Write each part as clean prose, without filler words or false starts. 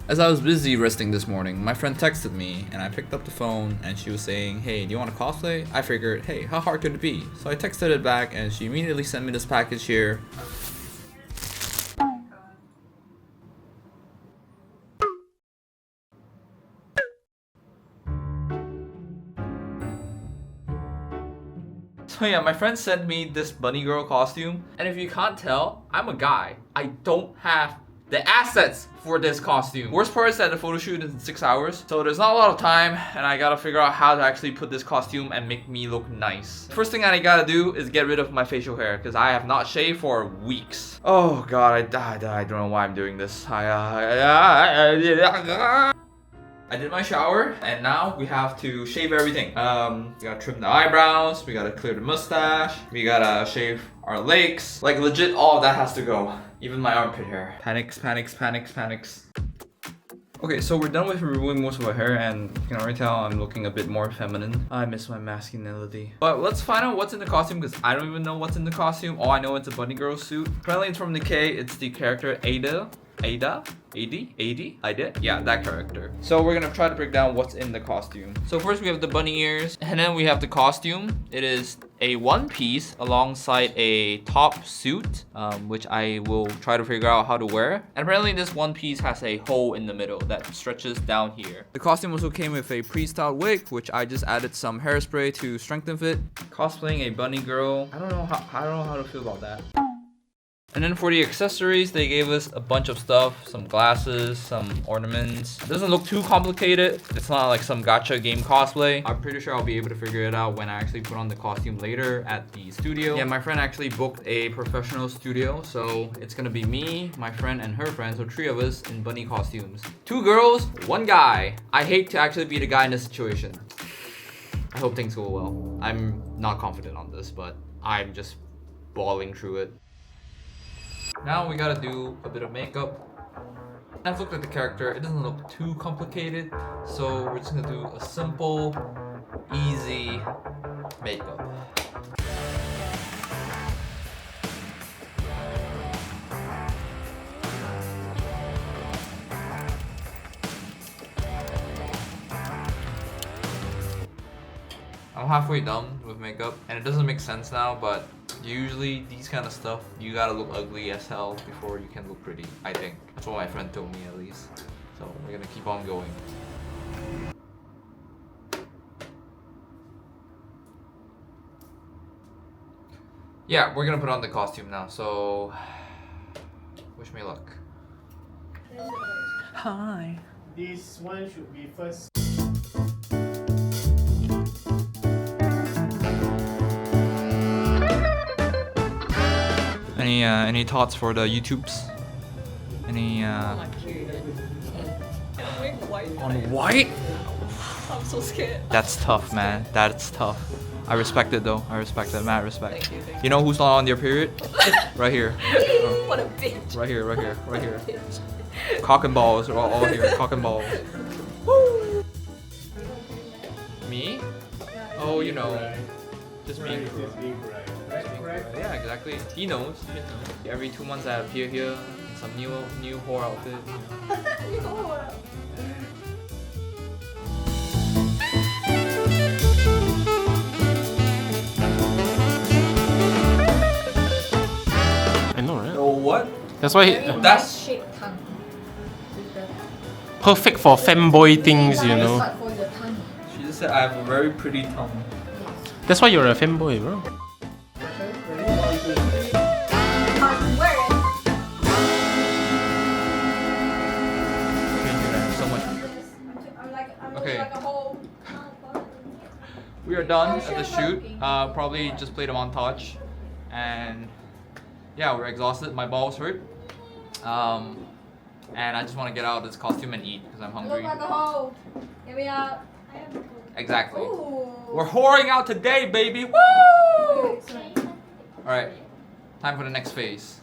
As I was busy resting this morning, my friend texted me and I picked up the phone and she was saying, "Hey, do you want to cosplay?" I figured, hey, how hard could it be? So I texted it back and she immediately sent me this package here. So yeah, my friend sent me this bunny girl costume, and if you can't tell, I'm a guy. I don't have the assets for this costume. Worst part is that the photo shoot is in 6 hours, so there's not a lot of time, and I gotta figure out how to actually put this costume and make me look nice. First thing I gotta do is get rid of my facial hair, because I have not shaved for weeks. Oh god, I don't know why I'm doing this. I did my shower, and now we have to shave everything. We gotta trim the eyebrows, we gotta clear the mustache, we gotta shave our legs. Like legit, all of that has to go. Even my armpit hair. Panics. Okay, so we're done with removing most of our hair, and you can already tell I'm looking a bit more feminine. I miss my masculinity. But let's find out what's in the costume, because I don't even know what's in the costume. All I know it's a bunny girl suit. Apparently it's from Nikkei. It's the character Ada? Yeah, that character. So we're gonna try to break down what's in the costume. So first we have the bunny ears, and then we have the costume. It is a one piece alongside a top suit, which I will try to figure out how to wear. And apparently this one piece has a hole in the middle that stretches down here. The costume also came with a pre-styled wig, which I just added some hairspray to strengthen fit. Cosplaying a bunny girl. I don't know how to feel about that. And then for the accessories, they gave us a bunch of stuff, some glasses, some ornaments. It doesn't look too complicated. It's not like some gacha game cosplay. I'm pretty sure I'll be able to figure it out when I actually put on the costume later at the studio. Yeah, my friend actually booked a professional studio, so it's gonna be me, my friend, and her friend, so 3 of us in bunny costumes. 2 girls, 1 guy. I hate to actually be the guy in this situation. I hope things go well. I'm not confident on this, but I'm just balling through it. Now we gotta do a bit of makeup. I've looked at the character, it doesn't look too complicated, so we're just gonna do a simple, easy makeup. I'm halfway done with makeup, and it doesn't make sense now, but usually these kind of stuff, you gotta look ugly as hell before you can look pretty, I think. That's what my friend told me at least. So we're gonna keep on going. Yeah, we're gonna put on the costume now, so wish me luck. Hi. This one should be first. Any thoughts for the YouTubes? Any On white. on white? I'm so scared. That's tough, man. That's tough. I respect it though. I respect it. Mad respect. Thank you. You know who's not on their period? Right here. What a bitch. Right here. Cock and balls are all here. Cock and balls. Woo! Me? Oh, you know. Just being cool. Yeah, exactly. He knows. Every 2 months I appear here in some new whore outfit. I know, right? Oh, what? That's why That's shaped tongue. perfect for fanboy things, you know. But for the tongue. She just said I have a very pretty tongue. That's why you're a fanboy, bro. So much. Okay. We are done at the shoot. Probably just played a montage, and yeah, we're exhausted. My balls hurt, and I just want to get out of this costume and eat because I'm hungry. Look like a hole. Give me up. Exactly. Ooh. We're whoring out today, baby. Woo! All right, time for the next phase.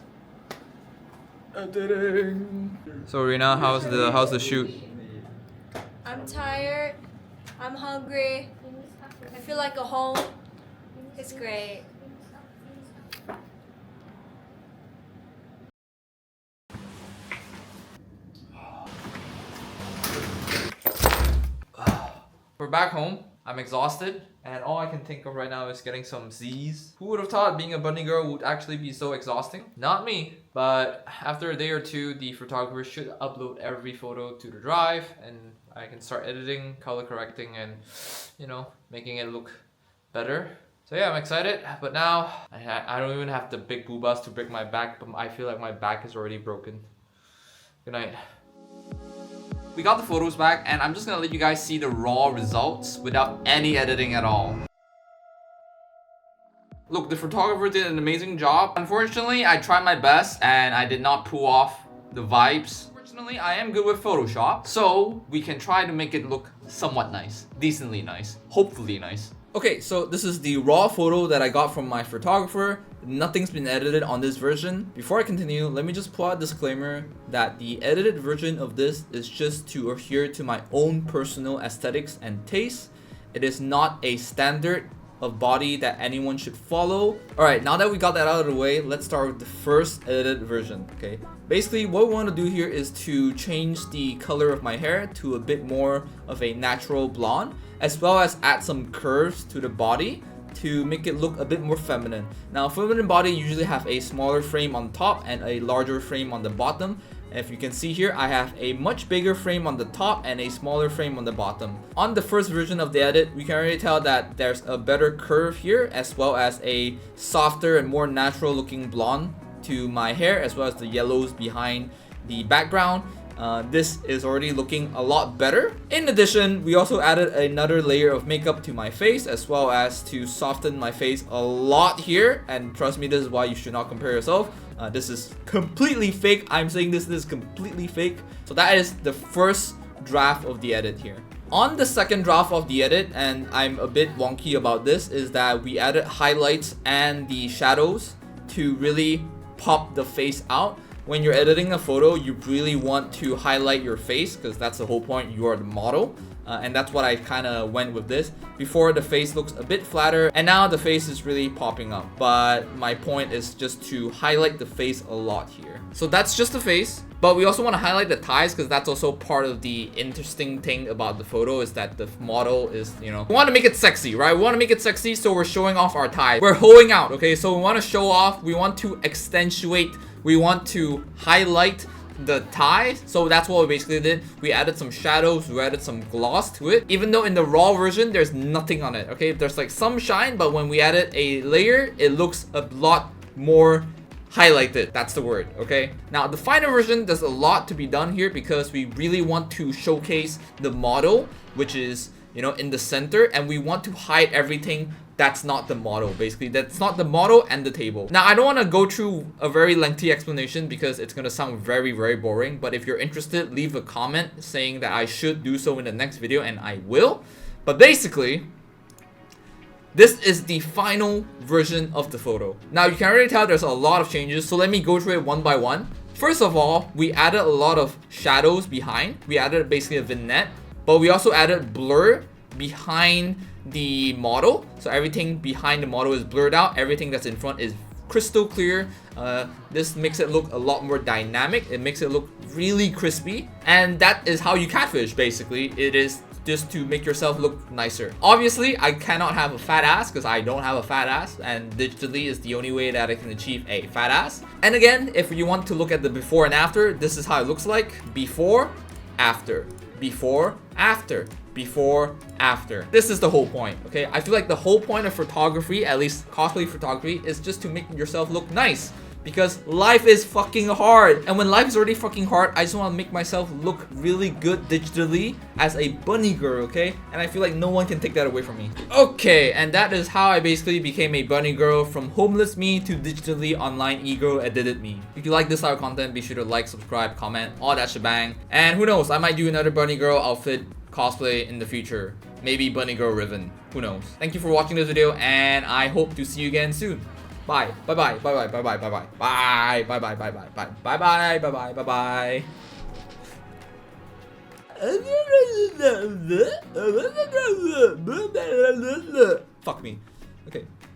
Editing. So Rina, how's the shoot? I'm tired. I'm hungry. I feel like a home. It's great. We're back home. I'm exhausted, and all I can think of right now is getting some Z's. Who would have thought being a bunny girl would actually be so exhausting? Not me. But after a day or two, the photographer should upload every photo to the drive, and I can start editing, color correcting, and you know, making it look better. So yeah, I'm excited, but now I don't even have the big boobas to break my back, but I feel like my back is already broken. Good night. We got the photos back, and I'm just gonna let you guys see the raw results without any editing at all. Look, the photographer did an amazing job. Unfortunately, I tried my best and I did not pull off the vibes. Fortunately, I am good with Photoshop, so we can try to make it look somewhat nice. Decently nice. Hopefully nice. Okay, so this is the raw photo that I got from my photographer. Nothing's been edited on this version. Before I continue, let me just pull out a disclaimer that the edited version of this is just to adhere to my own personal aesthetics and tastes. It is not a standard of body that anyone should follow. Alright, now that we got that out of the way, let's start with the first edited version, okay? Basically, what we want to do here is to change the color of my hair to a bit more of a natural blonde, as well as add some curves to the body to make it look a bit more feminine. Now, feminine body usually have a smaller frame on top and a larger frame on the bottom. If you can see here, I have a much bigger frame on the top and a smaller frame on the bottom. On the first version of the edit, we can already tell that there's a better curve here, as well as a softer and more natural looking blonde to my hair, as well as the yellows behind the background. This is already looking a lot better. In addition, we also added another layer of makeup to my face, as well as to soften my face a lot here. And trust me, this is why you should not compare yourself. This is completely fake. I'm saying this is completely fake. So that is the first draft of the edit here. On the second draft of the edit, and I'm a bit wonky about this, is that we added highlights and the shadows to really pop the face out. When you're editing a photo, you really want to highlight your face because that's the whole point. You are the model. And that's what I kind of went with this. Before, the face looks a bit flatter, and now the face is really popping up. But my point is just to highlight the face a lot here. So that's just the face. But we also want to highlight the thighs because that's also part of the interesting thing about the photo is that the model is, you know, we want to make it sexy, right? We want to make it sexy, so we're showing off our thighs. We're holding out, okay? So we want to show off. We want to accentuate. We want to highlight the thighs. So that's what we basically did. We added some shadows, we added some gloss to it. Even though in the raw version, there's nothing on it, okay? There's like some shine, but when we added a layer, it looks a lot more highlighted. That's the word, okay? Now, the final version, there's a lot to be done here because we really want to showcase the model, which is, you know, in the center, and we want to hide everything that's not the model. Basically, that's not the model and the table. Now, I don't want to go through a very lengthy explanation because it's going to sound very, very boring. But if you're interested, leave a comment saying that I should do so in the next video, and I will. But basically, this is the final version of the photo. Now, you can already tell there's a lot of changes, so let me go through it one by one. First of all, we added a lot of shadows behind. We added basically a vignette, but we also added blur behind the model. So everything behind the model is blurred out. Everything that's in front is crystal clear. This makes it look a lot more dynamic. It makes it look really crispy. And that is how you catfish, basically. It is just to make yourself look nicer. Obviously, I cannot have a fat ass because I don't have a fat ass, and digitally is the only way that I can achieve a fat ass. And again, if you want to look at the before and after, this is how it looks like. Before, after. Before, after. Before, after. This is the whole point, okay? I feel like the whole point of photography, at least cosplay photography, is just to make yourself look nice. Because life is fucking hard. And when life is already fucking hard, I just want to make myself look really good digitally as a bunny girl, okay? And I feel like no one can take that away from me. Okay, and that is how I basically became a bunny girl, from homeless me to digitally online e-girl edited me. If you like this style of content, be sure to like, subscribe, comment, all that shebang. And who knows, I might do another bunny girl outfit cosplay in the future. Maybe bunny girl Riven. Who knows? Thank you for watching this video, and I hope to see you again soon. Bye. Bye bye. Bye bye. Bye bye. Bye bye. Bye. Bye bye. Bye bye. Bye bye. Bye bye. Bye bye. Bye bye. Fuck me. Okay.